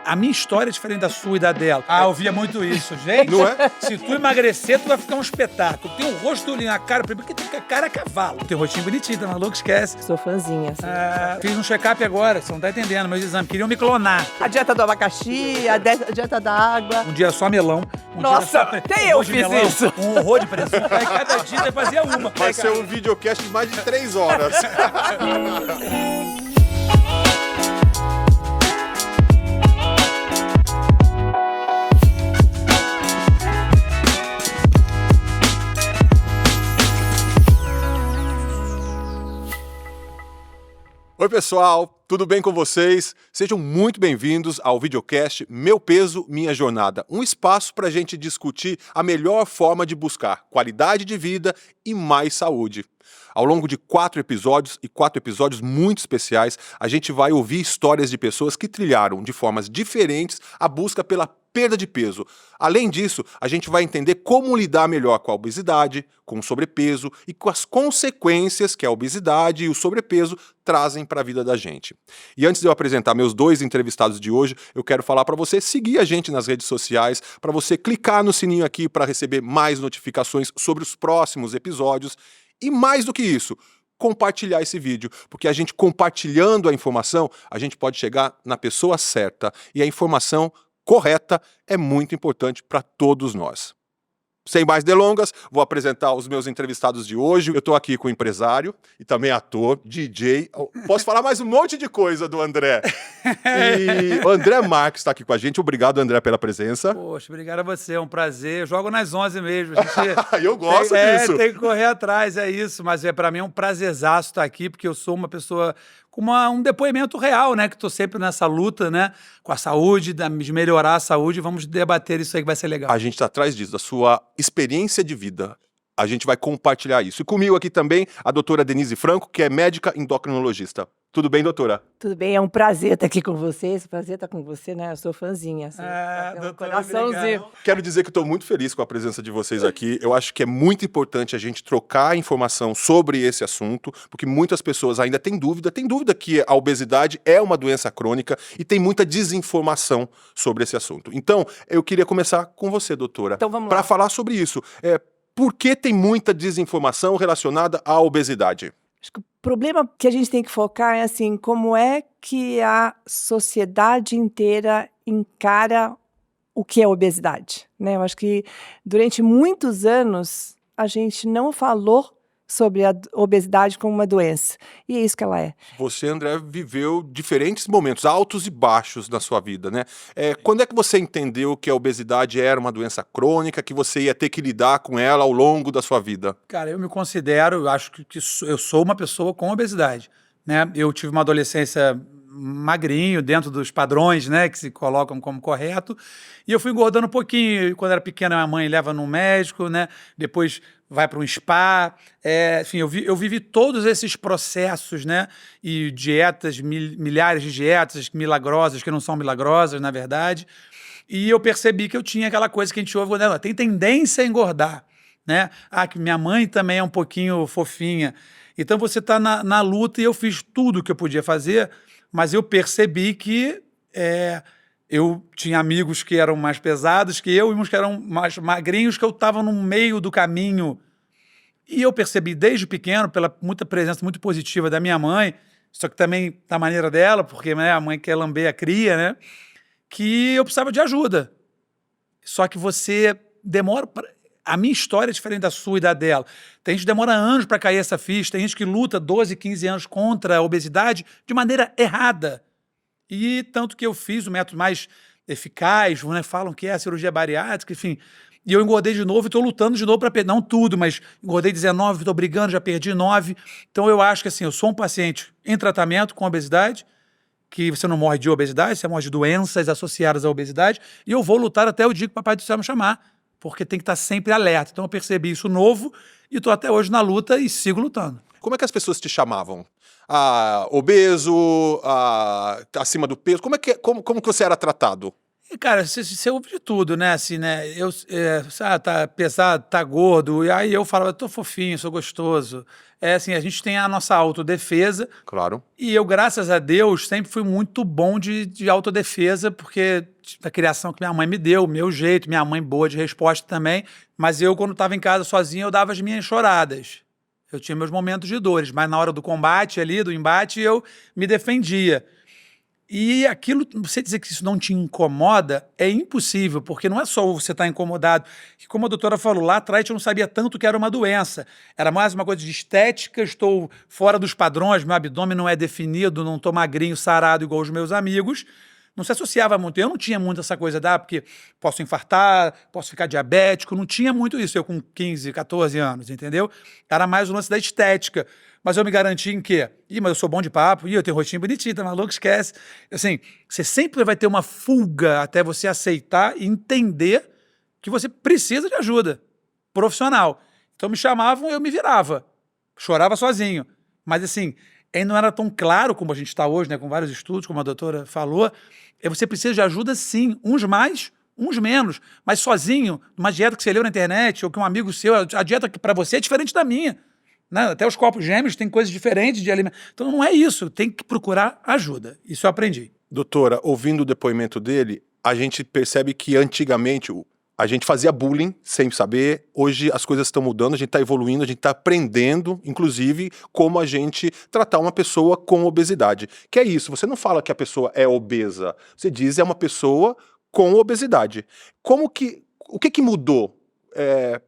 A minha história é diferente da sua e da dela. Ah, eu via muito isso, gente. Não é? Se tu emagrecer, tu vai ficar um espetáculo. Tem um rosto ali na cara, porque tem cara é cavalo. Tem um rostinho bonitinho, tá maluco? Esquece. Sou fãzinha, assim. Fiz um check-up agora, você não tá entendendo, meus exames. Queriam me clonar. A dieta do abacaxi, a dieta da água. Um dia só melão. Nossa, até eu fiz isso. Um horror de presunto. Aí cada dia você fazia uma. Vai ser um videocast de mais de 3 horas. Oi, pessoal, tudo bem com vocês? Sejam muito bem-vindos ao videocast Meu Peso, Minha Jornada, um espaço para a gente discutir a melhor forma de buscar qualidade de vida e mais saúde. Ao longo de 4 episódios, e 4 episódios muito especiais, a gente vai ouvir histórias de pessoas que trilharam de formas diferentes a busca pela perda de peso. Além disso, a gente vai entender como lidar melhor com a obesidade, com o sobrepeso e com as consequências que a obesidade e o sobrepeso trazem para a vida da gente. E antes de eu apresentar meus 2 entrevistados de hoje, eu quero falar para você seguir a gente nas redes sociais, para você clicar no sininho aqui para receber mais notificações sobre os próximos episódios. E mais do que isso, compartilhar esse vídeo, porque a gente compartilhando a informação, a gente pode chegar na pessoa certa e a informação correta é muito importante para todos nós. Sem mais delongas, vou apresentar os meus entrevistados de hoje. Eu estou aqui com o empresário e também ator, DJ. Posso falar mais um monte de coisa do André. E o André Marques está aqui com a gente. Obrigado, André, pela presença. Poxa, obrigado a você, é um prazer. Eu jogo nas 11 mesmo. A gente Eu gosto disso. Tem que correr atrás, é isso. Mas para mim é um prazerzaço estar aqui, porque eu sou uma pessoa com um depoimento real, né? Que estou sempre nessa luta, né? Com a saúde, de melhorar a saúde. Vamos debater isso aí que vai ser legal. A gente está atrás disso, da sua experiência de vida. A gente vai compartilhar isso. E comigo aqui também a doutora Denise Franco, que é médica endocrinologista. Tudo bem, doutora? Tudo bem, é um prazer estar aqui com vocês. Prazer estar com você, né? Eu sou fãzinha. Assim, doutora, coraçãozinho. obrigado. Quero dizer que estou muito feliz com a presença de vocês aqui. Eu acho que é muito importante a gente trocar informação sobre esse assunto, porque muitas pessoas ainda têm dúvida que a obesidade é uma doença crônica e tem muita desinformação sobre esse assunto. Então, eu queria começar com você, doutora, Então, vamos lá. para falar sobre isso. Por que tem muita desinformação relacionada à obesidade? Acho que o problema que a gente tem que focar é assim, como é que a sociedade inteira encara o que é obesidade, né? Eu acho que durante muitos anos a gente não falou sobre a obesidade como uma doença. E é isso que ela é. Você, André, viveu diferentes momentos, altos e baixos na sua vida, né? Quando é que você entendeu que a obesidade era uma doença crônica, que você ia ter que lidar com ela ao longo da sua vida? Cara, eu me considero, eu acho que eu sou uma pessoa com obesidade, né? Eu tive uma adolescência magrinho, dentro dos padrões, né, que se colocam como correto, e eu fui engordando um pouquinho. Quando era pequena, minha mãe leva no médico, né, depois vai para um spa, enfim, eu vivi todos esses processos, né, e dietas, milhares de dietas milagrosas, que não são milagrosas, na verdade, e eu percebi que eu tinha aquela coisa que a gente ouve, quando ela tem tendência a engordar, né, que minha mãe também é um pouquinho fofinha, então você está na luta, e eu fiz tudo o que eu podia fazer, mas eu percebi que eu tinha amigos que eram mais pesados que eu e uns que eram mais magrinhos, que eu estava no meio do caminho. E eu percebi desde pequeno, pela muita presença muito positiva da minha mãe, só que também da maneira dela, porque, né, a mãe quer lamber a cria, né, que eu precisava de ajuda. Só que você demora... A minha história é diferente da sua e da dela. Tem gente que demora anos para cair essa ficha, tem gente que luta 12, 15 anos contra a obesidade de maneira errada. E tanto que eu fiz o método mais eficaz, né? Falam que é a cirurgia bariátrica, enfim. E eu engordei de novo e estou lutando de novo para perder, não tudo, mas engordei 19, estou brigando, já perdi 9. Então eu acho que assim, eu sou um paciente em tratamento com obesidade, que você não morre de obesidade, você morre de doenças associadas à obesidade, e eu vou lutar até o dia que o Papai do Céu me chamar, porque tem que estar sempre alerta. Então eu percebi isso novo e estou até hoje na luta e sigo lutando. Como é que as pessoas te chamavam? Obeso, acima do peso? Como que você era tratado? Cara, você ouve de tudo, né? Assim, né? Tá pesado, tá gordo. E aí eu falava, tô fofinho, sou gostoso. É assim, a gente tem a nossa autodefesa. Claro. E eu, graças a Deus, sempre fui muito bom de autodefesa, porque da criação que minha mãe me deu, meu jeito, minha mãe boa de resposta também. Mas eu, quando estava em casa sozinho, eu dava as minhas choradas. Eu tinha meus momentos de dores, mas na hora do combate ali, do embate, eu me defendia. E aquilo, você dizer que isso não te incomoda, é impossível, porque não é só você estar incomodado. Que como a doutora falou, lá atrás eu não sabia tanto que era uma doença. Era mais uma coisa de estética, estou fora dos padrões, meu abdômen não é definido, não estou magrinho, sarado igual os meus amigos. Não se associava muito. Eu não tinha muito essa coisa porque posso infartar, posso ficar diabético, não tinha muito isso, eu com 15, 14 anos, entendeu? Era mais o lance da estética. Mas eu me garanti em quê? Mas eu sou bom de papo, eu tenho rostinho bonitinho, tá maluco? Esquece. Assim, você sempre vai ter uma fuga até você aceitar e entender que você precisa de ajuda profissional. Então me chamavam, eu me virava. Chorava sozinho. Mas assim, ainda não era tão claro como a gente está hoje, né, com vários estudos, como a doutora falou. Você precisa de ajuda sim, uns mais, uns menos. Mas sozinho, numa dieta que você leu na internet, ou que um amigo seu, a dieta que para você é diferente da minha. Né? Até os corpos gêmeos têm coisas diferentes de alimento. Então não é isso, tem que procurar ajuda. Isso eu aprendi. Doutora, ouvindo o depoimento dele, a gente percebe que antigamente a gente fazia bullying sem saber. Hoje as coisas estão mudando, a gente está evoluindo, a gente está aprendendo, inclusive, como a gente tratar uma pessoa com obesidade. Que é isso, você não fala que a pessoa é obesa, você diz é uma pessoa com obesidade. O que mudou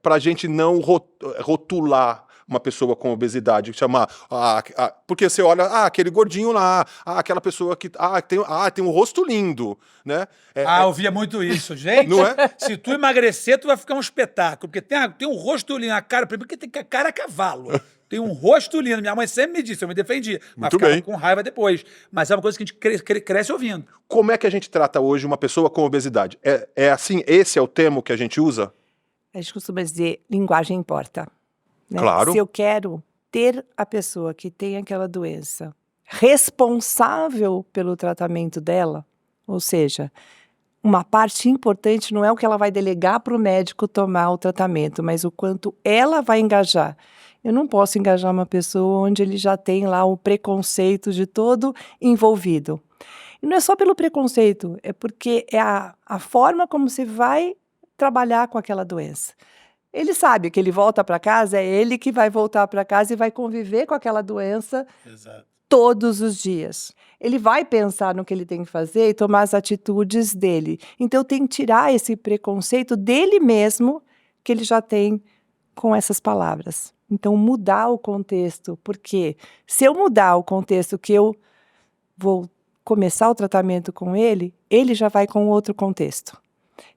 para a gente não rotular uma pessoa com obesidade, chamar, porque você olha, aquele gordinho lá, aquela pessoa que tem um rosto lindo, né? Eu via muito isso, gente. Não é? Se tu emagrecer, tu vai ficar um espetáculo, porque tem um rosto lindo, a cara, porque tem cara a cavalo. Tem um rosto lindo. Minha mãe sempre me disse, eu me defendi, mas Muito ficava bem. com raiva depois. Mas é uma coisa que a gente cresce ouvindo. Como é que a gente trata hoje uma pessoa com obesidade? É assim, esse é o termo que a gente usa? A gente costuma dizer, linguagem importa. Né? Claro. Se eu quero ter a pessoa que tem aquela doença responsável pelo tratamento dela, ou seja, uma parte importante não é o que ela vai delegar para o médico tomar o tratamento, mas o quanto ela vai engajar. Eu não posso engajar uma pessoa onde ele já tem lá o preconceito de todo envolvido. E não é só pelo preconceito, é porque é a forma como se vai trabalhar com aquela doença. Ele sabe que ele volta para casa, é ele que vai voltar para casa e vai conviver com aquela doença todos os dias. Ele vai pensar no que ele tem que fazer e tomar as atitudes dele. Então, tem que tirar esse preconceito dele mesmo que ele já tem com essas palavras. Então, mudar o contexto, porque se eu mudar o contexto que eu vou começar o tratamento com ele, ele já vai com outro contexto.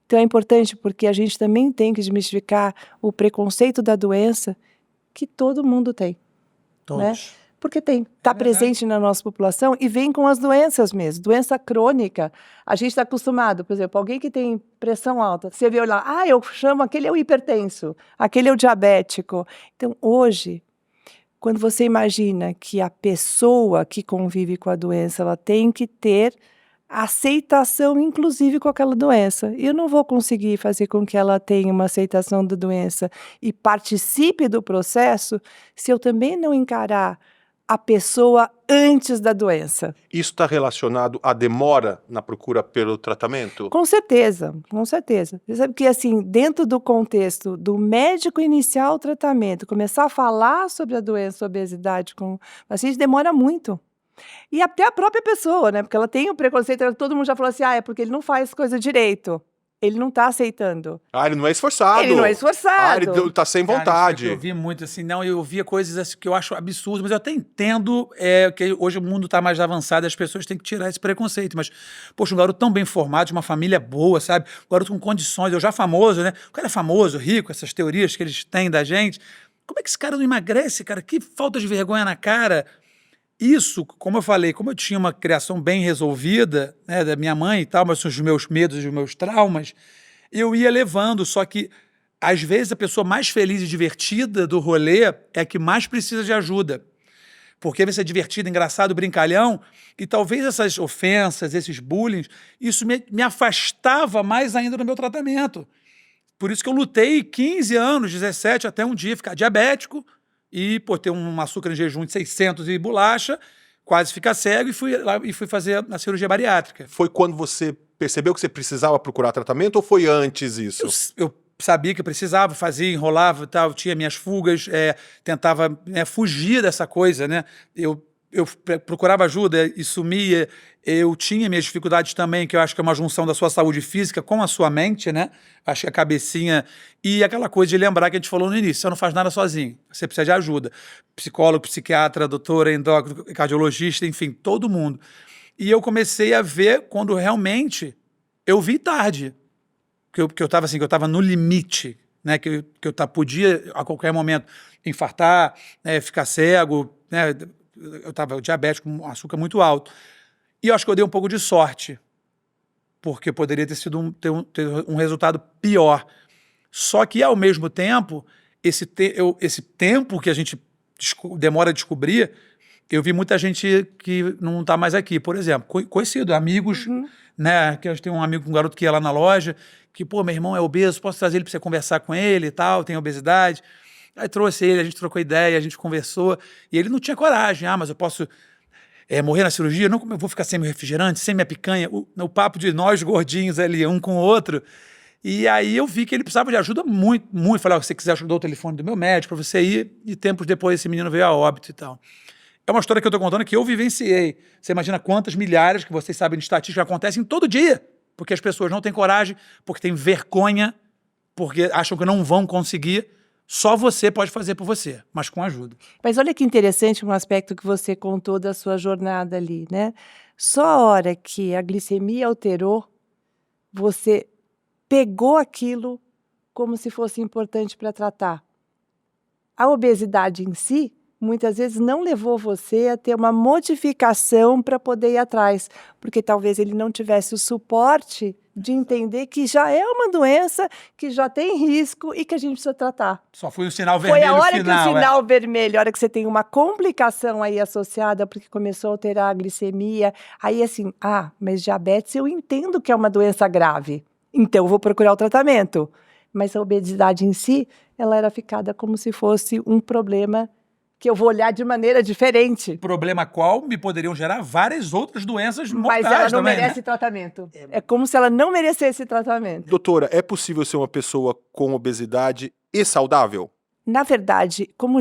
Então é importante porque a gente também tem que desmistificar o preconceito da doença que todo mundo tem. Todos. Né? Porque está presente na nossa população e vem com as doenças mesmo. Doença crônica, a gente está acostumado, por exemplo, alguém que tem pressão alta, você vê lá, eu chamo, aquele é o hipertenso, aquele é o diabético. Então hoje, quando você imagina que a pessoa que convive com a doença, ela tem que ter aceitação, inclusive, com aquela doença. Eu não vou conseguir fazer com que ela tenha uma aceitação da doença e participe do processo se eu também não encarar a pessoa antes da doença. Isso está relacionado à demora na procura pelo tratamento? Com certeza, com certeza. Você sabe que, assim, dentro do contexto do médico iniciar o tratamento, começar a falar sobre a doença, a obesidade com o paciente, demora muito. E até a própria pessoa, né? Porque ela tem o preconceito, todo mundo já falou assim, é porque ele não faz coisa direito. Ele não está aceitando. Ele não é esforçado. Ele não é esforçado. Ele está sem vontade. Eu vi muito assim, eu via coisas assim que eu acho absurdas, mas eu até entendo que hoje o mundo está mais avançado e as pessoas têm que tirar esse preconceito. Mas, poxa, um garoto tão bem formado, de uma família boa, sabe? Um garoto com condições, eu já famoso, né? O cara é famoso, rico, essas teorias que eles têm da gente. Como é que esse cara não emagrece, cara? Que falta de vergonha na cara. Isso, como eu falei, como eu tinha uma criação bem resolvida, né, da minha mãe e tal, mas os meus medos e os meus traumas, eu ia levando, só que às vezes a pessoa mais feliz e divertida do rolê é a que mais precisa de ajuda. porque vai ser divertido, engraçado, brincalhão, e talvez essas ofensas, esses bullying, isso me afastava mais ainda do meu tratamento. Por isso que eu lutei 15 anos, 17, até um dia ficar diabético e ter um açúcar em jejum de 600 e bolacha, quase ficar cego e fui fazer a cirurgia bariátrica. Foi quando você percebeu que você precisava procurar tratamento ou foi antes isso? Eu sabia que eu precisava, fazia, enrolava e tal, tinha minhas fugas, tentava fugir dessa coisa, né? Eu procurava ajuda e sumia, eu tinha minhas dificuldades também, que eu acho que é uma junção da sua saúde física com a sua mente, né? Acho que a cabecinha e aquela coisa de lembrar que a gente falou no início, você não faz nada sozinho, você precisa de ajuda. Psicólogo, psiquiatra, doutora, endócrino, cardiologista, enfim, todo mundo. E eu comecei a ver quando realmente eu vi tarde, que eu estava assim, que eu estava no limite, né? Que eu podia a qualquer momento infartar, ficar cego, né? Eu estava diabético, com açúcar muito alto. E eu acho que eu dei um pouco de sorte, porque poderia ter sido ter um resultado pior. Só que, ao mesmo tempo, esse tempo que a gente demora a descobrir, eu vi muita gente que não está mais aqui. Por exemplo, conhecido, amigos, né? Que eu tenho um amigo, um garoto que ia lá na loja, que, pô, meu irmão é obeso, posso trazer ele para você conversar com ele e tal, tem obesidade. Aí trouxe ele, a gente trocou ideia, a gente conversou, e ele não tinha coragem. Mas eu posso morrer na cirurgia? Não, como eu vou ficar sem meu refrigerante, sem minha picanha? O papo de nós gordinhos ali, um com o outro. E aí eu vi que ele precisava de ajuda muito, muito. Falei, se você quiser, eu dou o telefone do meu médico para você ir. E tempos depois esse menino veio a óbito e tal. É uma história que eu estou contando que eu vivenciei. Você imagina quantas milhares, que vocês sabem de estatística, acontecem todo dia. Porque as pessoas não têm coragem, porque têm vergonha, porque acham que não vão conseguir. Só você pode fazer por você, mas com ajuda. Mas olha que interessante um aspecto que você contou da sua jornada ali, né? Só a hora que a glicemia alterou, você pegou aquilo como se fosse importante para tratar. A obesidade em si, muitas vezes não levou você a ter uma modificação para poder ir atrás, porque talvez ele não tivesse o suporte de entender que já é uma doença, que já tem risco e que a gente precisa tratar. Só foi um sinal vermelho final. Foi a hora final, que o sinal vermelho, a hora que você tem uma complicação aí associada, porque começou a alterar a glicemia, aí assim, mas diabetes eu entendo que é uma doença grave, então eu vou procurar o tratamento. Mas a obesidade em si, ela era ficada como se fosse um problema que eu vou olhar de maneira diferente. Problema qual me poderiam gerar várias outras doenças mortais. Mas ela não também, merece tratamento. É como se ela não merecesse tratamento. Doutora, é possível ser uma pessoa com obesidade e saudável? Na verdade, como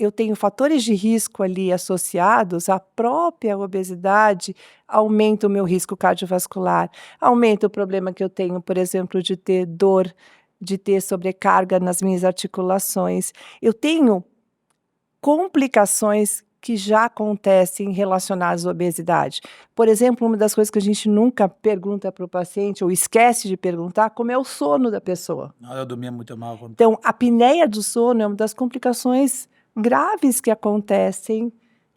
eu tenho fatores de risco ali associados, a própria obesidade aumenta o meu risco cardiovascular, aumenta o problema que eu tenho, por exemplo, de ter dor, de ter sobrecarga nas minhas articulações. Eu tenho complicações que já acontecem relacionadas à obesidade. Por exemplo, uma das coisas que a gente nunca pergunta para o paciente, ou esquece de perguntar, como é o sono da pessoa. Não, eu dormia muito mal. Então, a apneia do sono é uma das complicações graves que acontecem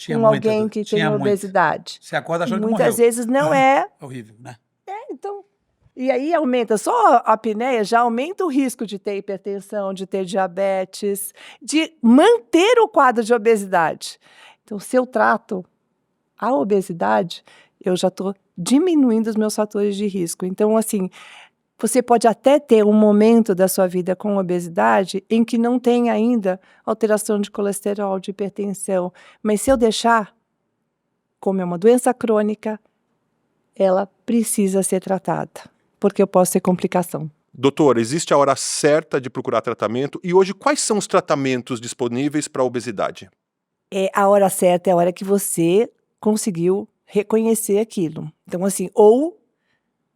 com alguém que tem obesidade. Você acorda achando que morreu. Muitas vezes não é. Horrível, né? Então... E aí aumenta, só a apneia já aumenta o risco de ter hipertensão, de ter diabetes, de manter o quadro de obesidade. Então, se eu trato a obesidade, eu já estou diminuindo os meus fatores de risco. Então, assim, você pode até ter um momento da sua vida com obesidade em que não tem ainda alteração de colesterol, de hipertensão. Mas se eu deixar, como é uma doença crônica, ela precisa ser tratada, porque eu posso ter complicação. Doutora, existe a hora certa de procurar tratamento e hoje quais são os tratamentos disponíveis para a obesidade? A hora certa é a hora que você conseguiu reconhecer aquilo. Então, assim, ou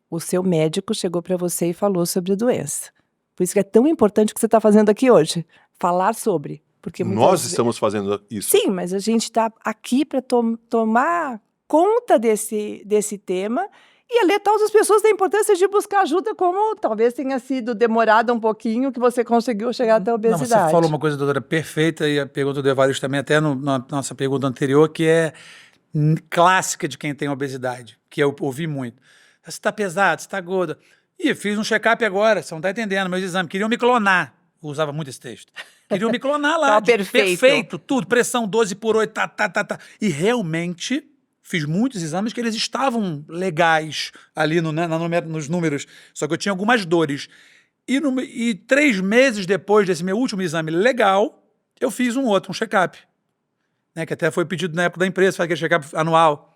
o seu médico chegou para você e falou sobre a doença. Por isso que é tão importante o que você está fazendo aqui hoje, falar sobre. Porque nós estamos fazendo isso. Sim, mas a gente está aqui para tomar conta desse tema e alertar outras pessoas da importância de buscar ajuda, como talvez tenha sido demorado um pouquinho que você conseguiu chegar até a obesidade. Não, você falou uma coisa, doutora, perfeita, e a pergunta do Evaristo também, até na nossa pergunta anterior, que é clássica de quem tem obesidade, que eu ouvi muito. Você está pesado, você está gorda. Ih, fiz um check-up agora, você não está entendendo, meus exames, queriam me clonar. Eu usava muito esse texto. Queriam me clonar lá. Tá perfeito. Perfeito, tudo. Pressão 12/8, tá. E realmente fiz muitos exames que eles estavam legais ali nos números. Só que eu tinha algumas dores. E 3 meses depois desse meu último exame legal, eu fiz um check-up. Né, que até foi pedido na época da empresa, fazer aquele check-up anual.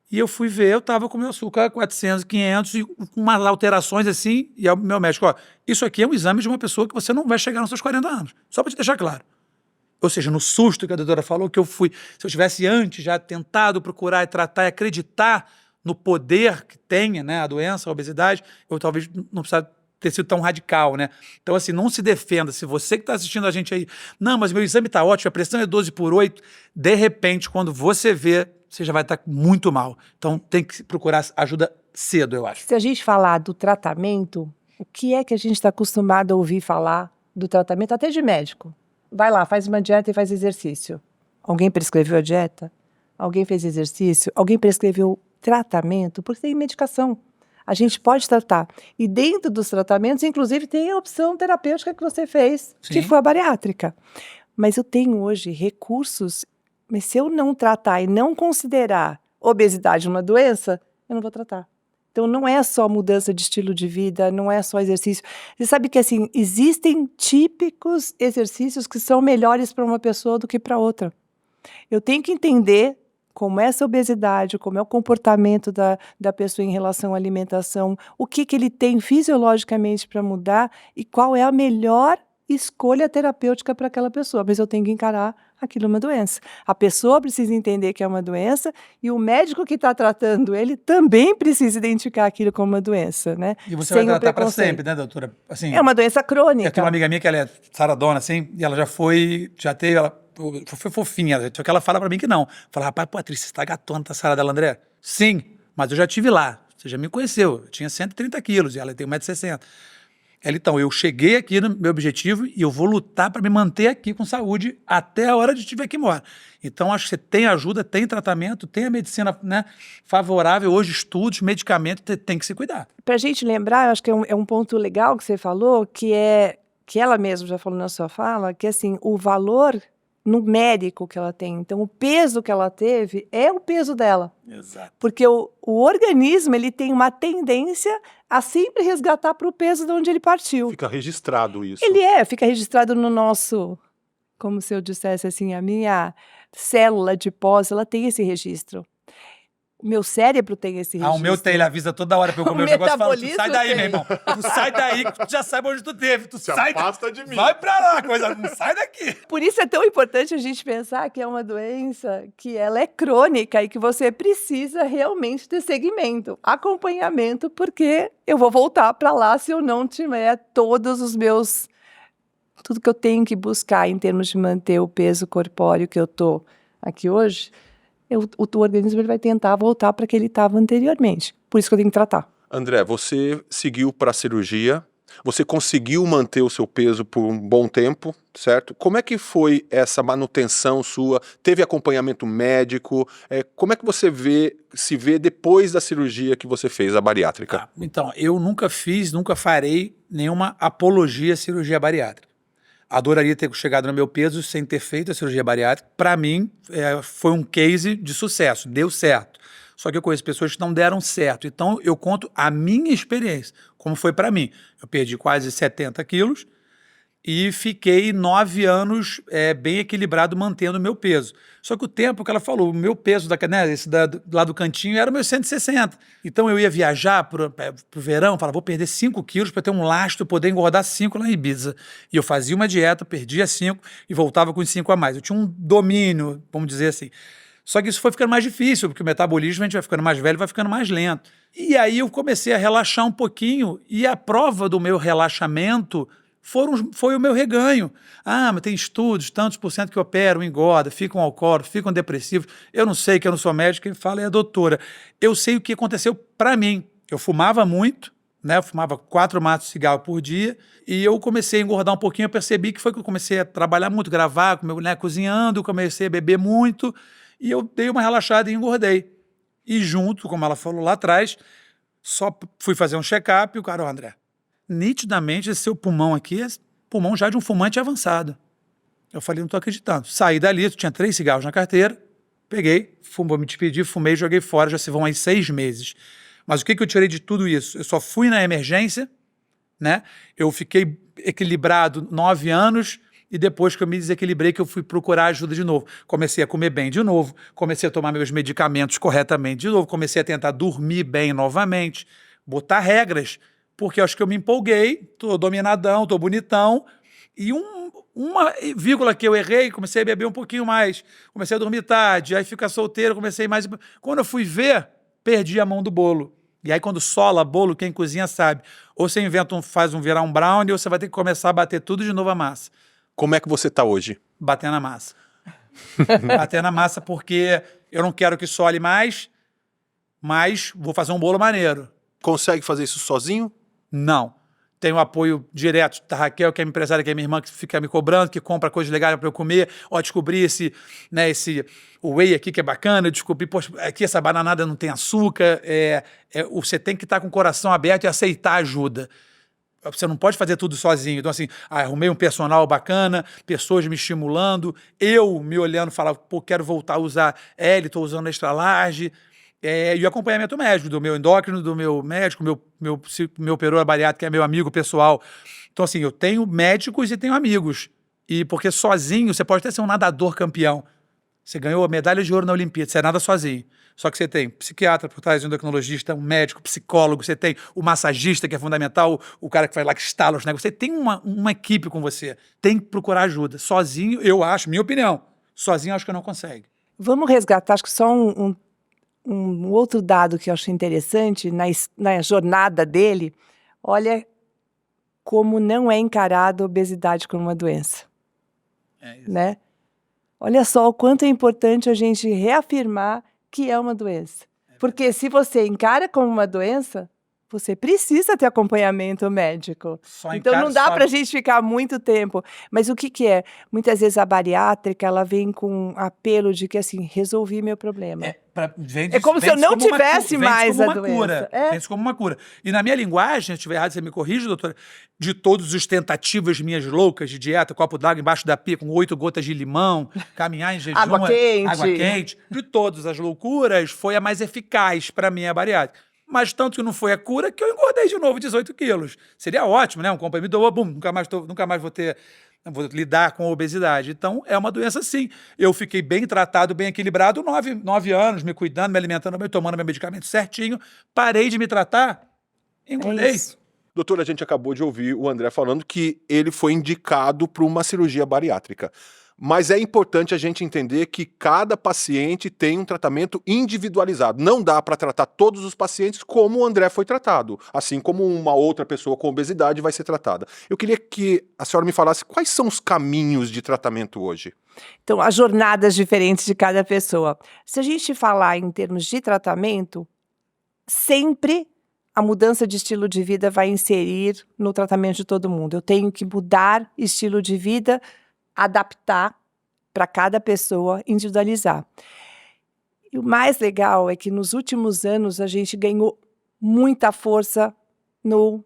E eu fui ver, eu estava com meu açúcar 400, 500, e com umas alterações assim, e o meu médico, ó, isso aqui é um exame de uma pessoa que você não vai chegar nos seus 40 anos. Só para te deixar claro. Ou seja, no susto que a doutora falou, que eu fui, se eu tivesse antes já tentado procurar e tratar e acreditar no poder que tenha, né, a doença, a obesidade, eu talvez não precisasse ter sido tão radical, né? Então, assim, não se defenda. Se você que está assistindo a gente aí, não, mas meu exame está ótimo, a pressão é 12/8, de repente, quando você vê, você já vai estar muito mal. Então, tem que procurar ajuda cedo, eu acho. Se a gente falar do tratamento, o que é que a gente está acostumado a ouvir falar do tratamento, até de médico? Vai lá, faz uma dieta e faz exercício. Alguém prescreveu a dieta? Alguém fez exercício? Alguém prescreveu tratamento? Porque tem medicação. A gente pode tratar. E dentro dos tratamentos, inclusive, tem a opção terapêutica que você fez, Sim. que foi a bariátrica. Mas eu tenho hoje recursos, mas se eu não tratar e não considerar obesidade uma doença, eu não vou tratar. Então, não é só mudança de estilo de vida, não é só exercício. Você sabe que, assim, existem típicos exercícios que são melhores para uma pessoa do que para outra. Eu tenho que entender como é essa obesidade, como é o comportamento da pessoa em relação à alimentação, o que ele tem fisiologicamente para mudar e qual é a melhor escolha terapêutica para aquela pessoa. Mas eu tenho que encarar aquilo uma doença. A pessoa precisa entender que é uma doença e o médico que está tratando ele também precisa identificar aquilo como uma doença, né? E você Sem vai o tratar para preconceito. sempre, né, doutora? Assim, É uma doença eu crônica. tenho uma amiga minha que ela é saradona, assim, e ela foi fofinha, só que ela fala pra mim que não. Fala, rapaz, Patrícia, você tá gatona, tá sarada dela, André? Sim, mas eu já estive lá, você já me conheceu, eu tinha 130 quilos e ela tem 1,60 m. Ela, então, eu cheguei aqui no meu objetivo e eu vou lutar para me manter aqui com saúde até a hora de estiver aqui embora. Então, acho que você tem ajuda, tem tratamento, tem a medicina, né, favorável, hoje estudos, medicamentos, tem que se cuidar. Para a gente lembrar, eu acho que é um ponto legal que você falou, que ela mesma já falou na sua fala, que assim, o valor numérico que ela tem. Então, o peso que ela teve é o peso dela. Exato. Porque o organismo ele tem uma tendência a sempre resgatar para o peso de onde ele partiu. Fica registrado isso. Fica registrado no nosso, como se eu dissesse assim, a minha célula de pós, ela tem esse registro. O meu cérebro tem esse registro. O meu tem, ele avisa toda hora pra eu comer O os negócios e fala, tu metabolismo sai daí, tem. meu irmão. Tu sai daí que tu já sabe onde tu teve. Tu Se sai afasta de mim. Vai pra lá, coisa, não sai daqui. Por isso é tão importante a gente pensar que é uma doença que ela é crônica e que você precisa realmente ter segmento, acompanhamento, porque eu vou voltar para lá se eu não tiver tudo que eu tenho que buscar em termos de manter o peso corpóreo que eu tô aqui hoje, o organismo ele vai tentar voltar para que ele estava anteriormente. Por isso que eu tenho que tratar. André, você seguiu para a cirurgia, você conseguiu manter o seu peso por um bom tempo, certo? Como é que foi essa manutenção sua? Teve acompanhamento médico? Como é que você se vê depois da cirurgia que você fez, a bariátrica? Então, eu nunca farei nenhuma apologia à cirurgia bariátrica. Adoraria ter chegado no meu peso sem ter feito a cirurgia bariátrica. Para mim, foi um case de sucesso, deu certo. Só que eu conheço pessoas que não deram certo. Então, eu conto a minha experiência, como foi para mim. Eu perdi quase 70 quilos e fiquei 9 anos bem equilibrado, mantendo o meu peso. Só que o tempo que ela falou, o meu peso lá do cantinho era o meu 160. Então eu ia viajar pro verão, falava, vou perder 5 quilos para ter um lastro, poder engordar 5 lá em Ibiza. E eu fazia uma dieta, perdia 5 e voltava com 5 a mais. Eu tinha um domínio, vamos dizer assim. Só que isso foi ficando mais difícil, porque o metabolismo, a gente vai ficando mais velho, vai ficando mais lento. E aí eu comecei a relaxar um pouquinho e a prova do meu relaxamento foi o meu reganho. Mas tem estudos, tantos por cento que operam, engorda, ficam alcoólicos, ficam depressivos. Eu não sei, que eu não sou médico, quem fala é a doutora. Eu sei o que aconteceu para mim. Eu fumava muito, né? Eu fumava 4 maços de cigarro por dia e eu comecei a engordar um pouquinho. Eu percebi que foi que eu comecei a trabalhar muito, gravar, cozinhando, eu comecei a beber muito e eu dei uma relaxada e engordei. E junto, como ela falou lá atrás, só fui fazer um check-up e o cara, André, nitidamente esse seu pulmão aqui pulmão já de um fumante avançado. Eu falei, não tô acreditando. Saí dali, tinha 3 cigarros na carteira, peguei, vou me despedir, fumei, joguei fora, já se vão aí 6 meses. Mas o que eu tirei de tudo isso? Eu só fui na emergência, né? Eu fiquei equilibrado 9 anos e depois que eu me desequilibrei que eu fui procurar ajuda de novo. Comecei a comer bem de novo, comecei a tomar meus medicamentos corretamente de novo, comecei a tentar dormir bem novamente, botar regras, porque eu acho que eu me empolguei, tô dominadão, tô bonitão, e uma vírgula que eu errei, comecei a beber um pouquinho mais, comecei a dormir tarde, aí ficar solteiro, comecei mais... Quando eu fui ver, perdi a mão do bolo. E aí quando sola bolo, quem cozinha sabe, ou você inventa virar um brownie, ou você vai ter que começar a bater tudo de novo a massa. Como é que você tá hoje? Batendo a massa. Batendo a massa porque eu não quero que sole mais, mas vou fazer um bolo maneiro. Consegue fazer isso sozinho? Não. Tenho apoio direto da Raquel, que é minha empresária, que é minha irmã, que fica me cobrando, que compra coisas legais para eu comer. Ó, descobri o whey aqui que é bacana, eu descobri, poxa, aqui essa bananada não tem açúcar. Você tem que estar com o coração aberto e aceitar ajuda. Você não pode fazer tudo sozinho. Então, assim, arrumei um personal bacana, pessoas me estimulando, eu me olhando, falava, pô, quero voltar a usar L, estou usando extra large. E o acompanhamento médico, do meu endócrino, do meu médico, meu operador bariátrico, que é meu amigo pessoal. Então, assim, eu tenho médicos e tenho amigos. E porque sozinho, você pode até ser um nadador campeão. Você ganhou a medalha de ouro na Olimpíada, você nada sozinho. Só que você tem psiquiatra por trás, um endocrinologista, um médico, psicólogo, você tem o massagista, que é fundamental, o cara que faz lá que instala os negócios. Você tem uma equipe com você. Tem que procurar ajuda. Sozinho, eu acho, minha opinião, sozinho eu acho que não consegue. Vamos resgatar, acho que só um outro dado que eu acho interessante na jornada dele. Olha como não é encarada a obesidade como uma doença. É isso. Né? Olha só o quanto é importante a gente reafirmar que é uma doença. Porque se você encara como uma doença, você precisa ter acompanhamento médico. Então não dá para a gente ficar muito tempo. Mas o que é? Muitas vezes a bariátrica, ela vem com um apelo de que, assim, resolvi meu problema. É como se eu não tivesse mais a doença. Vende-se como uma cura. E na minha linguagem, se eu estiver errado, você me corrige, doutora, de todas as tentativas minhas loucas de dieta, copo d'água embaixo da pia com 8 gotas de limão, caminhar em jejum, água quente, de todas as loucuras, foi a mais eficaz para mim a bariátrica. Mas tanto que não foi a cura que eu engordei de novo 18 quilos. Seria ótimo, né? Um comprimido, bum, nunca mais vou lidar com a obesidade. Então, é uma doença sim. Eu fiquei bem tratado, bem equilibrado, 9 anos, me cuidando, me alimentando bem, tomando meu medicamento certinho. Parei de me tratar, engordei. Doutor, a gente acabou de ouvir o André falando que ele foi indicado para uma cirurgia bariátrica. Mas é importante a gente entender que cada paciente tem um tratamento individualizado. Não dá para tratar todos os pacientes como o André foi tratado, assim como uma outra pessoa com obesidade vai ser tratada. Eu queria que a senhora me falasse quais são os caminhos de tratamento hoje. Então, as jornadas diferentes de cada pessoa. Se a gente falar em termos de tratamento, sempre a mudança de estilo de vida vai inserir no tratamento de todo mundo. Eu tenho que mudar estilo de vida, adaptar para cada pessoa, individualizar. E o mais legal é que nos últimos anos a gente ganhou muita força no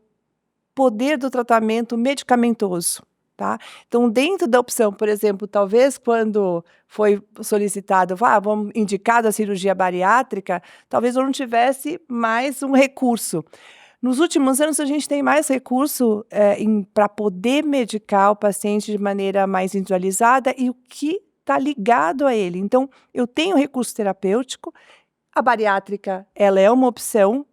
poder do tratamento medicamentoso. Tá? Então, dentro da opção, por exemplo, talvez quando foi solicitado, vamos indicado a cirurgia bariátrica, talvez eu não tivesse mais um recurso. Nos últimos anos, a gente tem mais recurso para poder medicar o paciente de maneira mais individualizada e o que está ligado a ele. Então, eu tenho recurso terapêutico, a bariátrica ela é uma opção,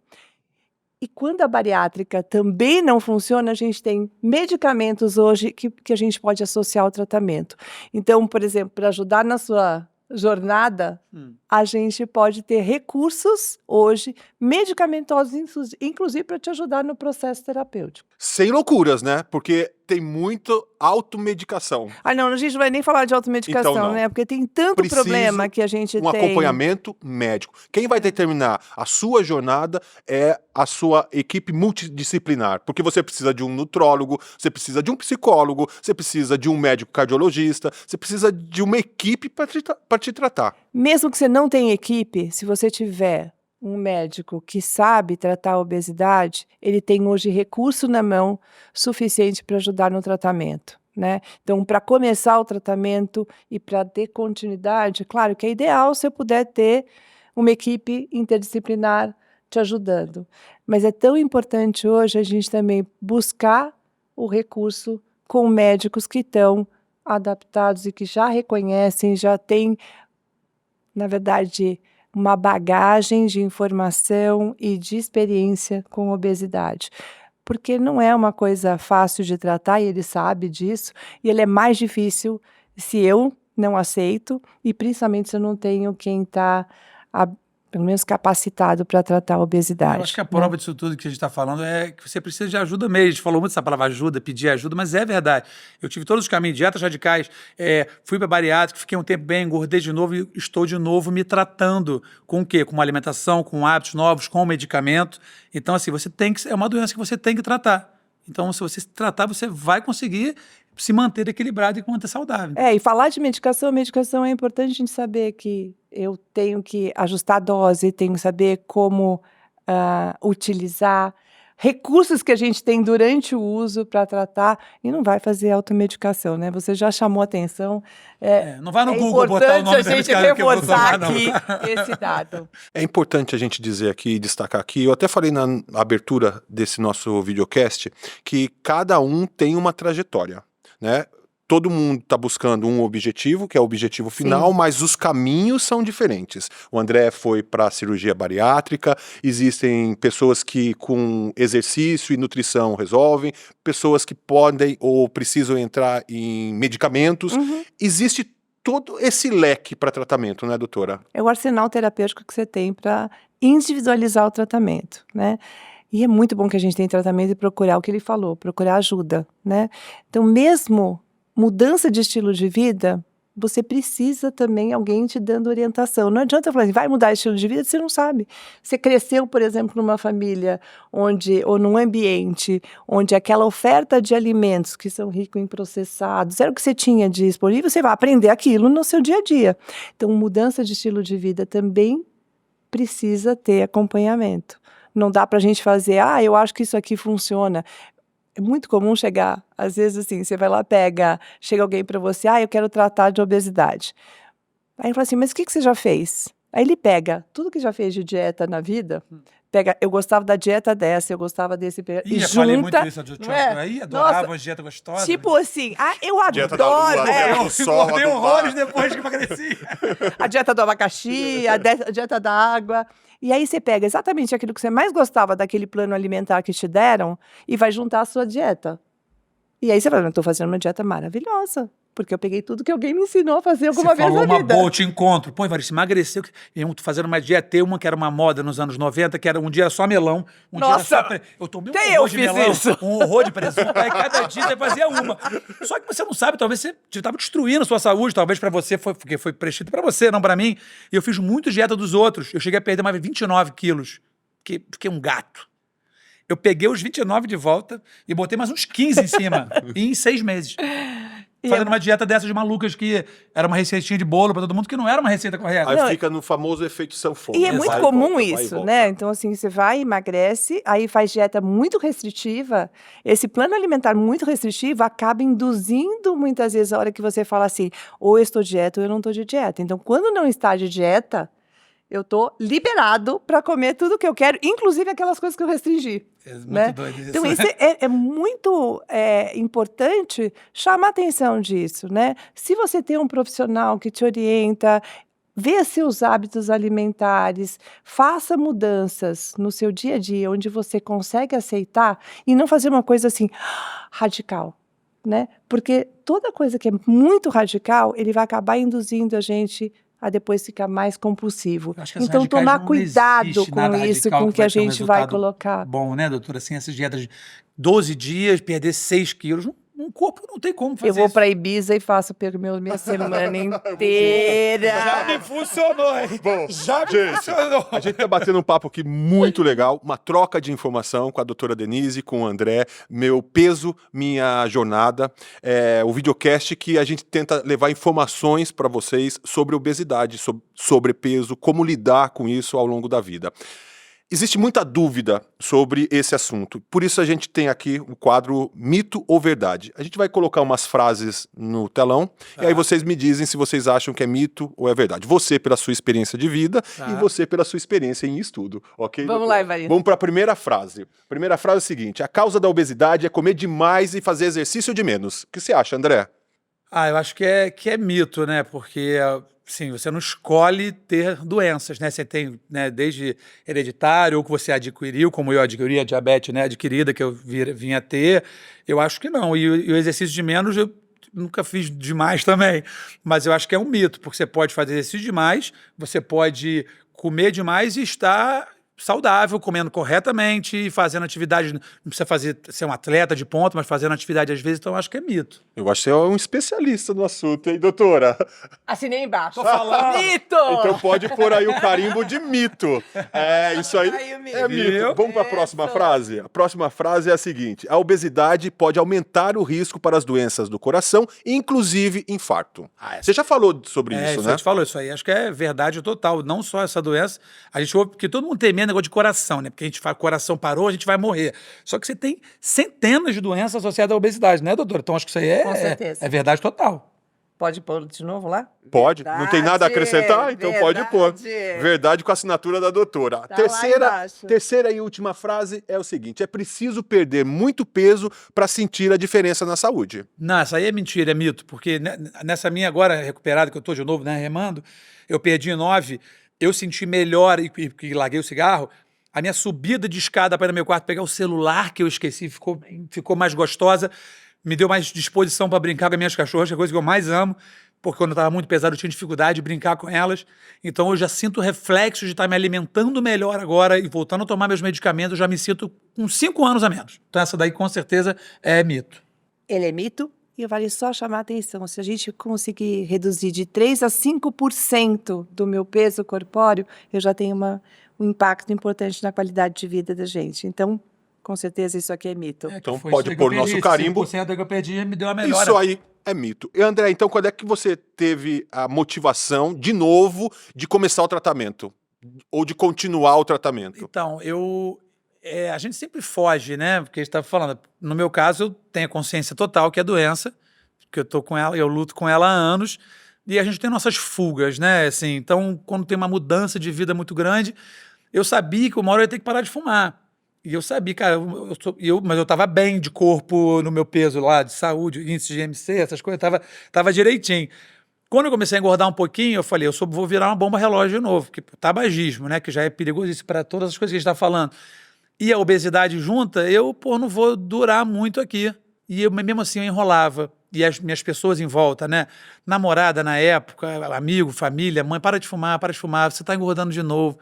e quando a bariátrica também não funciona, a gente tem medicamentos hoje que a gente pode associar ao tratamento. Então, por exemplo, para ajudar na sua jornada, a gente pode ter recursos hoje medicamentosos, inclusive para te ajudar no processo terapêutico. Sem loucuras, né? Porque tem muito automedicação. Não, a gente não vai nem falar de automedicação, então, né? Porque tem tanto problema que a gente tem. Um acompanhamento médico. Quem vai determinar a sua jornada é a sua equipe multidisciplinar. Porque você precisa de um nutrólogo, você precisa de um psicólogo, você precisa de um médico cardiologista, você precisa de uma equipe para te tratar. Mesmo que você não tenha equipe, se você tiver um médico que sabe tratar a obesidade, ele tem hoje recurso na mão suficiente para ajudar no tratamento, né? Então, para começar o tratamento e para ter continuidade, claro que é ideal se eu puder ter uma equipe interdisciplinar te ajudando. Mas é tão importante hoje a gente também buscar o recurso com médicos que estão adaptados e que já reconhecem, já têm, na verdade, uma bagagem de informação e de experiência com obesidade. Porque não é uma coisa fácil de tratar, e ele sabe disso, e ele é mais difícil se eu não aceito, e principalmente se eu não tenho quem está, pelo menos, capacitado para tratar a obesidade. Eu acho que a prova disso tudo que a gente está falando é que você precisa de ajuda mesmo. A gente falou muito dessa palavra ajuda, pedir ajuda, mas é verdade. Eu tive todos os caminhos, dietas radicais, fui para bariátrica, fiquei um tempo bem, engordei de novo e estou de novo me tratando com o quê? Com uma alimentação, com hábitos novos, com medicamento. Então, assim, é uma doença que você tem que tratar. Então, se você se tratar, você vai conseguir se manter equilibrado e manter saudável. E falar de medicação é importante a gente saber que eu tenho que ajustar a dose, tenho que saber como utilizar recursos que a gente tem durante o uso para tratar, e não vai fazer automedicação, né? Você já chamou atenção. Não vai no Google botar o nome da medicamento que eu vou tomar, não. Aqui esse dado. É importante a gente dizer aqui, destacar aqui, eu até falei na abertura desse nosso videocast, que cada um tem uma trajetória, né? Todo mundo está buscando um objetivo, que é o objetivo final, sim, mas os caminhos são diferentes. O André foi para a cirurgia bariátrica, existem pessoas que com exercício e nutrição resolvem, pessoas que podem ou precisam entrar em medicamentos. Existe todo esse leque para tratamento, né, doutora? É o arsenal terapêutico que você tem para individualizar o tratamento, né? E é muito bom que a gente tenha tratamento e procurar o que ele falou, procurar ajuda, né? Então, mesmo mudança de estilo de vida, você precisa também alguém te dando orientação. Não adianta falar assim, vai mudar de estilo de vida, você não sabe. Você cresceu, por exemplo, numa família ou num ambiente onde aquela oferta de alimentos que são ricos em processados era o que você tinha disponível, você vai aprender aquilo no seu dia a dia. Então, mudança de estilo de vida também precisa ter acompanhamento. Não dá para a gente fazer, eu acho que isso aqui funciona. É muito comum chegar, às vezes assim, você vai lá, chega alguém para você, eu quero tratar de obesidade. Aí ele fala assim, mas o que você já fez? Aí ele pega tudo que já fez de dieta na vida, eu gostava da dieta dessa, eu gostava desse... E junta, falei muito isso, aí adorava a dieta gostosa. Tipo assim, eu adoro... Dieta da lua, engordei horrores depois que emagreci. A dieta do abacaxi, a dieta da água... E aí você pega exatamente aquilo que você mais gostava daquele plano alimentar que te deram e vai juntar a sua dieta. E aí você fala, eu estou fazendo uma dieta maravilhosa, porque eu peguei tudo que alguém me ensinou a fazer alguma vez na vida. Você falou uma boa, eu te encontro. Pô, Evaristo, emagreceu. Eu tô fazendo uma dieta, uma que era uma moda nos anos 90, que era um dia só melão, dia era só... Eu tomei um horror de melão, um horror de presunto, aí cada dia você fazia uma. Só que você não sabe, talvez você estava destruindo a sua saúde, talvez para você, porque foi prescrito para você, não para mim. E eu fiz muito dieta dos outros. Eu cheguei a perder mais 29 quilos, fiquei um gato. Eu peguei os 29 de volta e botei mais uns 15 em cima, em 6 meses. Fazendo uma dieta dessas de malucas que era uma receitinha de bolo para todo mundo, que não era uma receita correta. Aí fica no famoso efeito sanfona. E é muito comum isso, né? Então, assim, você vai, emagrece, aí faz dieta muito restritiva. Esse plano alimentar muito restritivo acaba induzindo, muitas vezes, a hora que você fala assim, ou eu estou de dieta ou eu não estou de dieta. Então, quando não está de dieta, eu estou liberado para comer tudo que eu quero, inclusive aquelas coisas que eu restringi. É muito doido isso. Então, isso é muito importante chamar atenção disso, né? Se você tem um profissional que te orienta, vê seus hábitos alimentares, faça mudanças no seu dia a dia, onde você consegue aceitar e não fazer uma coisa assim, radical, né? Porque toda coisa que é muito radical, ele vai acabar induzindo a gente a depois ficar mais compulsivo. Então, tomar cuidado com isso, com o que a gente vai colocar. Bom, né, doutora? Assim, essas dietas de 12 dias, perder 6 quilos, um corpo não tem como fazer Eu vou isso. para Ibiza e faço minha semana inteira. Já me funcionou, hein? Bom, Já me gente, funcionou. a gente tá batendo um papo aqui muito legal, uma troca de informação com a doutora Denise, com o André, Meu Peso, Minha Jornada, o videocast que a gente tenta levar informações para vocês sobre obesidade, sobre sobrepeso, como lidar com isso ao longo da vida. Existe muita dúvida sobre esse assunto, por isso a gente tem aqui o quadro Mito ou Verdade. A gente vai colocar umas frases no telão e aí vocês me dizem se vocês acham que é mito ou é verdade. Você pela sua experiência de vida e você pela sua experiência em estudo, ok? Vamos lá, Ivanildo. Vamos para a primeira frase. A primeira frase é a seguinte: a causa da obesidade é comer demais e fazer exercício de menos. O que você acha, André? Eu acho que é mito, né? Porque, sim, você não escolhe ter doenças, né? Você tem, né, desde hereditário ou que você adquiriu, como eu adquiri a diabetes, né, adquirida, que eu vim a ter. Eu acho que não. E o exercício de menos, eu nunca fiz demais também. Mas eu acho que é um mito, porque você pode fazer exercício demais, você pode comer demais e estar saudável, comendo corretamente e fazendo atividade. Não precisa ser um atleta de ponta, mas fazendo atividade às vezes, então eu acho que é mito. Eu acho que você é um especialista no assunto, hein, doutora? Assinei embaixo. Tô falando. Mito! Então pode pôr aí o carimbo de mito. Isso aí Aí o mito. é mito. Viu? Vamos para a próxima Isso. frase? A próxima frase é a seguinte: a obesidade pode aumentar o risco para as doenças do coração, inclusive infarto. Você já falou sobre isso, Isso né? a gente falou isso aí. Acho que é verdade total. Não só essa doença. A gente ouve porque todo mundo tem medo negócio de coração, né? Porque a gente fala, coração parou, a gente vai morrer. Só que você tem centenas de doenças associadas à obesidade, né, doutora? Então acho que isso aí Com certeza. é verdade total. Pode pôr de novo lá? Pode. Não tem nada a acrescentar? Então pode pôr. Verdade. Verdade com a assinatura da doutora. Tá lá embaixo. Terceira e última frase é o seguinte: é preciso perder muito peso para sentir a diferença na saúde. Não, essa aí é mentira, é mito. Porque nessa minha agora recuperada, que eu tô de novo, né, remando, eu perdi 9, eu senti melhor e larguei o cigarro. A minha subida de escada para ir no meu quarto pegar o celular que eu esqueci ficou mais gostosa, me deu mais disposição para brincar com as minhas cachorras, que é a coisa que eu mais amo, porque quando eu estava muito pesado eu tinha dificuldade de brincar com elas. Então eu já sinto reflexos de estar me alimentando melhor agora e voltando a tomar meus medicamentos, eu já me sinto com 5 anos a menos. Então essa daí com certeza é mito. Ele é mito e vale só chamar a atenção. Se a gente conseguir reduzir de 3 a 5% do meu peso corpóreo, eu já tenho um impacto importante na qualidade de vida da gente. Então, com certeza, isso aqui é mito. Então Foi pode isso que eu pôr nosso perdi, carimbo. 5% que eu perdi me deu uma melhora. Isso aí é mito. E André, então quando é que você teve a motivação, de novo, de começar o tratamento? Ou de continuar o tratamento? Então, a gente sempre foge, né? Porque a gente estava falando, no meu caso, eu tenho a consciência total que é doença, que eu tô com ela, eu luto com ela há anos, e a gente tem nossas fugas, né? Assim, então, quando tem uma mudança de vida muito grande, eu sabia que uma hora eu ia ter que parar de fumar. E eu sabia, cara, mas eu estava bem de corpo no meu peso lá, de saúde, índice de IMC, essas coisas, tava direitinho. Quando eu comecei a engordar um pouquinho, eu falei, vou virar uma bomba relógio de novo, porque tabagismo, né, que já é perigosíssimo para todas as coisas que a gente está falando. E a obesidade junta, não vou durar muito aqui. E mesmo assim eu enrolava. E as minhas pessoas em volta, né, namorada na época, amigo, família, mãe, para de fumar, você está engordando de novo.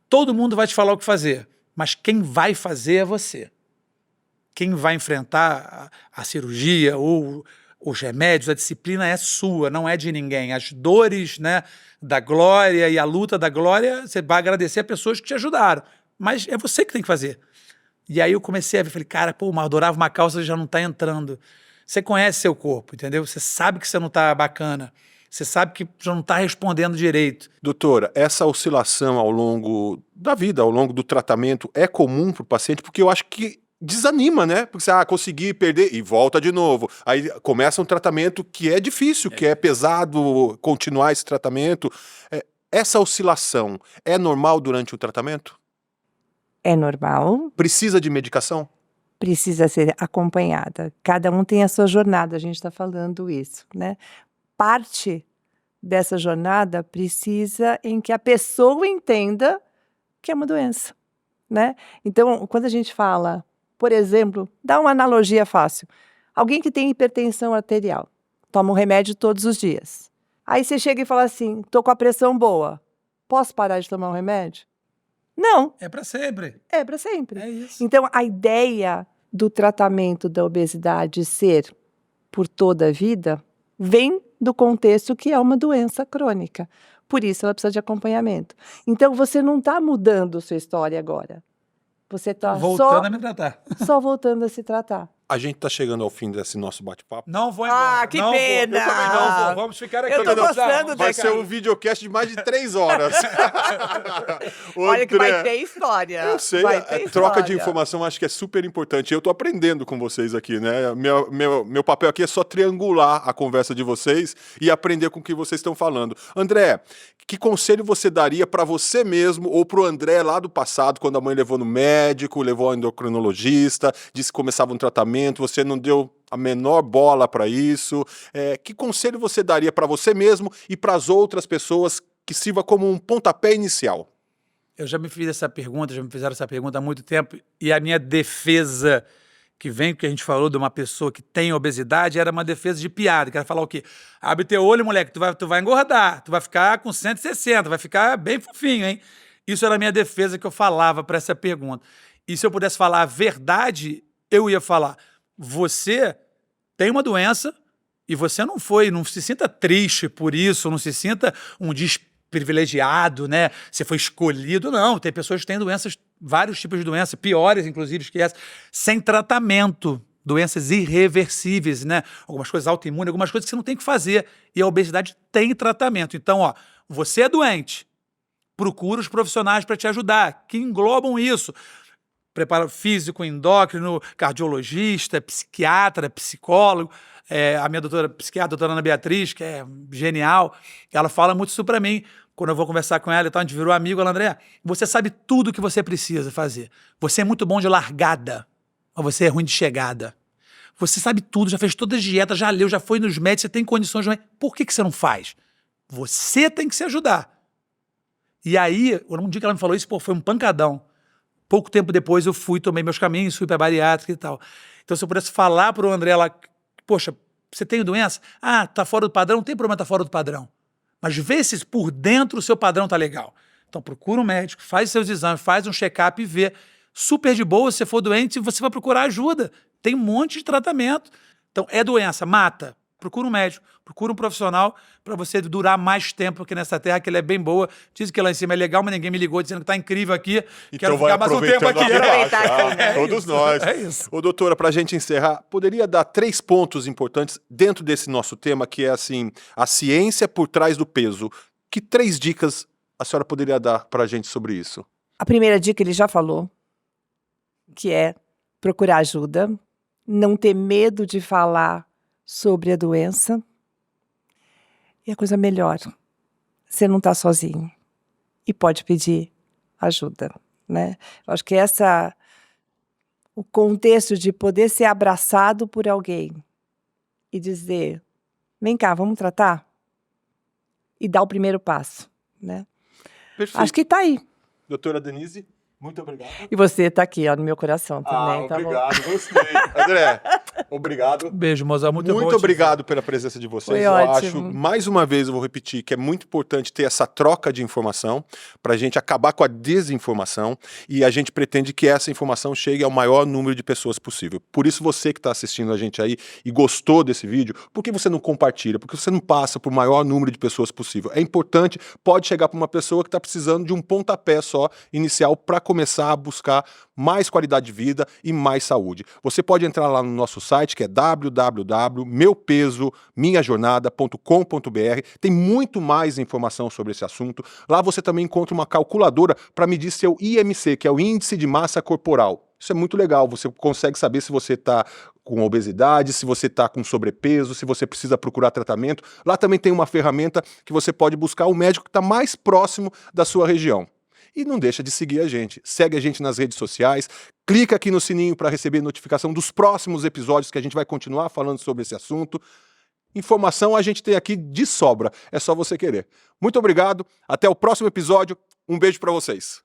Todo mundo vai te falar o que fazer, mas quem vai fazer é você. Quem vai enfrentar a cirurgia ou os remédios, a disciplina é sua, não é de ninguém. As dores, né, da glória e a luta da glória, você vai agradecer a pessoas que te ajudaram, mas é você que tem que fazer. E aí eu comecei a ver, falei, cara, adorava uma calça, já não está entrando. Você conhece seu corpo, entendeu? Você sabe que você não está bacana. Você sabe que já não está respondendo direito. Doutora, essa oscilação ao longo da vida, ao longo do tratamento, é comum para o paciente? Porque eu acho que desanima, né? Porque você conseguir perder e volta de novo. Aí começa um tratamento que é difícil, que é pesado continuar esse tratamento. Essa oscilação é normal durante o tratamento? É normal, Precisa de medicação? precisa ser acompanhada. Cada um tem a sua jornada, a gente está falando isso, né? Parte dessa jornada precisa em que a pessoa entenda que é uma doença, né? Então, quando a gente fala, por exemplo, dá uma analogia fácil. Alguém que tem hipertensão arterial, toma um remédio todos os dias. Aí você chega e fala assim, tô com a pressão boa, posso parar de tomar um remédio? Não, É para sempre. é para sempre. É isso. Então, a ideia do tratamento da obesidade ser por toda a vida, vem do contexto que é uma doença crônica. Por isso ela precisa de acompanhamento. Então você não está mudando sua história agora. Você está Voltando a me tratar. só voltando a se tratar. A gente está chegando ao fim desse nosso bate-papo. Não vou embora. Que não pena! Vou. Eu também não vou. Vamos ficar aqui. Eu tô Não, gostando Vai desse- ser um videocast de mais de 3 horas. Olha que André, vai ter história. Eu sei, Vai a ter troca de história. informação acho que é super importante. Eu tô aprendendo com vocês aqui, né? Meu papel aqui é só triangular a conversa de vocês e aprender com o que vocês estão falando. André, que conselho você daria para você mesmo ou pro André lá do passado, quando a mãe levou no médico, levou ao endocrinologista, disse que começava um tratamento, você não deu a menor bola para isso? Que conselho você daria para você mesmo e para as outras pessoas que sirva como um pontapé inicial? Eu já me fiz essa pergunta, já me fizeram essa pergunta há muito tempo, e a minha defesa, que vem que a gente falou de uma pessoa que tem obesidade, era uma defesa de piada, que era falar o quê? Abre teu olho, moleque, tu vai engordar, tu vai ficar com 160, vai ficar bem fofinho, hein? Isso era a minha defesa que eu falava para essa pergunta. E se eu pudesse falar a verdade, eu ia falar, você tem uma doença e você não se sinta triste por isso, não se sinta um desprivilegiado, né? Você foi escolhido, não. Tem pessoas que têm doenças, vários tipos de doenças, piores, inclusive, que essa, sem tratamento. Doenças irreversíveis, né? Algumas coisas autoimunes, algumas coisas que você não tem que fazer. E a obesidade tem tratamento. Então, ó, você é doente, procura os profissionais para te ajudar, que englobam isso. Preparo físico, endócrino, cardiologista, psiquiatra, psicólogo. A minha doutora psiquiatra, a doutora Ana Beatriz, que é genial, ela fala muito isso para mim. Quando eu vou conversar com ela e tal, a gente virou amigo, ela, André, você sabe tudo o que você precisa fazer. Você é muito bom de largada, mas você é ruim de chegada. Você sabe tudo, já fez todas as dietas, já leu, já foi nos médicos, você tem condições de... Por que você não faz? Você tem que se ajudar. E aí, um dia que ela me falou isso, foi um pancadão. Pouco tempo depois eu tomei meus caminhos, fui para bariátrica e tal. Então, se eu pudesse falar para o André lá, poxa, você tem doença? Ah, tá fora do padrão? Não tem problema tá fora do padrão. Mas vê se por dentro o seu padrão tá legal. Então, procura um médico, faz seus exames, faz um check-up e vê. Super de boa, se você for doente, você vai procurar ajuda. Tem um monte de tratamento. Então, é doença, mata. Procura um médico, procura um profissional para você durar mais tempo aqui nessa terra, que ela é bem boa. Dizem que lá em cima é legal, mas ninguém me ligou dizendo que tá incrível aqui. Então Quero vai ficar mais um tempo aproveitando aqui. aqui embaixo. Todos nós. É isso. Ô, doutora, para a gente encerrar, poderia dar 3 pontos importantes dentro desse nosso tema, que é assim, a ciência por trás do peso. Que 3 dicas a senhora poderia dar para a gente sobre isso? A primeira dica ele já falou, que é procurar ajuda, não ter medo de falar sobre a doença. E a coisa melhor, você não está sozinho e pode pedir ajuda, né? Eu acho que o contexto de poder ser abraçado por alguém e dizer, vem cá, vamos tratar? E dar o primeiro passo, né? Perfeito. Acho que está aí. Doutora Denise, muito obrigado. E você está aqui, ó, no meu coração também, tá bom? Obrigado, gostei. André, obrigado. Beijo, moça. Muito bom. Obrigado pela presença de vocês. Foi eu ótimo. acho, mais uma vez eu vou repetir, que é muito importante ter essa troca de informação para a gente acabar com a desinformação e a gente pretende que essa informação chegue ao maior número de pessoas possível. Por isso você que está assistindo a gente aí e gostou desse vídeo, por que você não compartilha? Por que você não passa para o maior número de pessoas possível? É importante, pode chegar para uma pessoa que está precisando de um pontapé só inicial para começar a buscar mais qualidade de vida e mais saúde. Você pode entrar lá no nosso site, que é www.meupesominhajornada.com.br. Tem muito mais informação sobre esse assunto. Lá você também encontra uma calculadora para medir seu IMC, que é o Índice de Massa Corporal. Isso é muito legal, você consegue saber se você está com obesidade, se você está com sobrepeso, se você precisa procurar tratamento. Lá também tem uma ferramenta que você pode buscar o médico que está mais próximo da sua região. E não deixa de seguir a gente. Segue a gente nas redes sociais, clica aqui no sininho para receber notificação dos próximos episódios que a gente vai continuar falando sobre esse assunto. Informação a gente tem aqui de sobra, é só você querer. Muito obrigado, até o próximo episódio, um beijo para vocês.